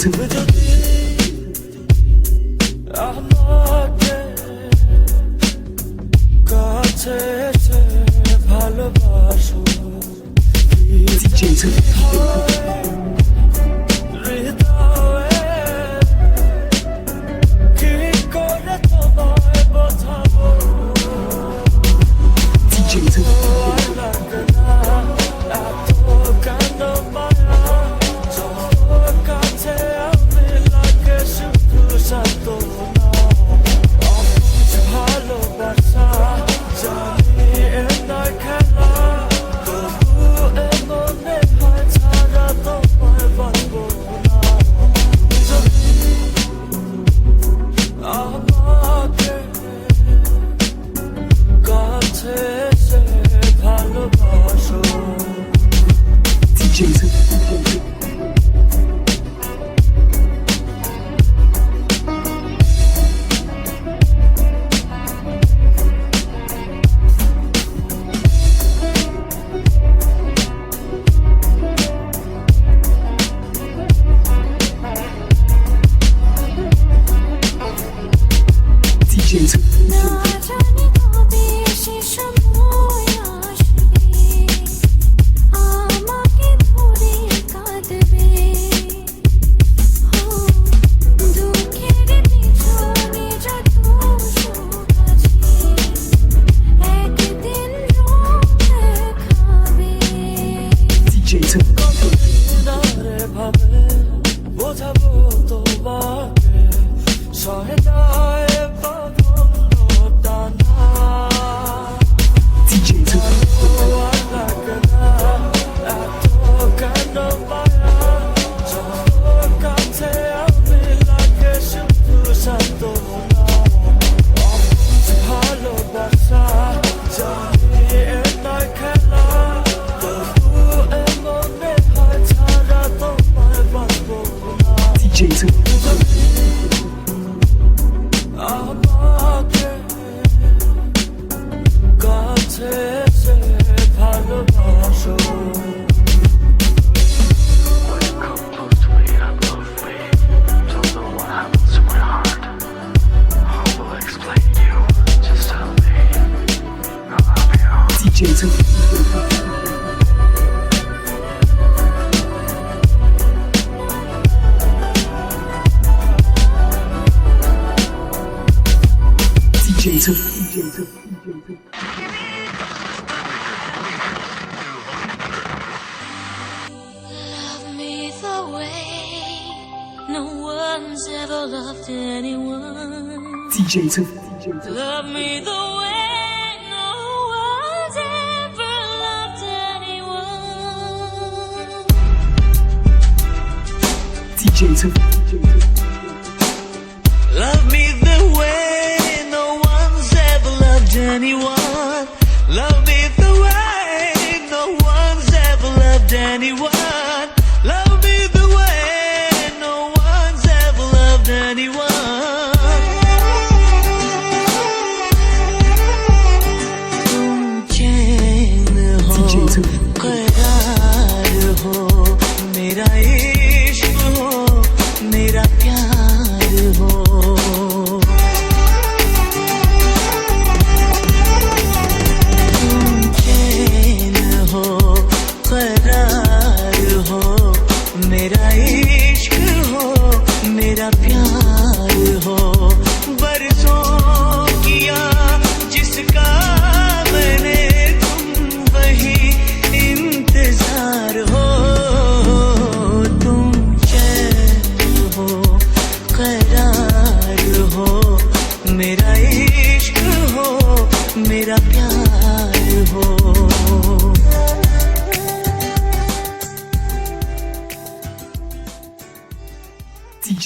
তুমি যদি আমাকে কাছে এসে ভালোবাসো হৃদয়ে কি করে তোমায় বোঝাবো লাগে না এত কেন মায়া যখন কাছে আমি লাগে শুধু সান্ত্বনা অবুঝ ভালোবাসা জানি এ নয় খেলা তবু এ মনে হয় ছাড়া তোমায় বাঁচবো না তুমি যদি আমাকে কাছে এসে ভালোবাসো না জানি কবে সে সময় আসবে আমাকে ধরে কাঁদবে দুঃখের পিছনে যত সুখ আছে একদিন রূপ দেখাবে রে ভাবে বোঝাবো তোমাকে সহেদায় আমাকে কাছে এসে ভালোবাসো When you come close to me and love me, don't know what happens to my heart. How will I explain you? Just tell me. I love Love me the way no one's ever loved anyone. Love me the way no one's ever loved anyone. Love me the way no one's ever loved anyone. Love me the way no one's ever loved anyone. Love me the way no one's ever loved anyone. तुम चैन हो करार हो मेरा इश्क हो मेरा प्यार हो तुम चैन हो करार हो मेरा इश्क हो मेरा प्यार हो बरसों किया जिसका मैंने तुम वही इंतजार हो तुम चैन हो करार हो मेरा इश्क हो मेरा प्यार हो DJ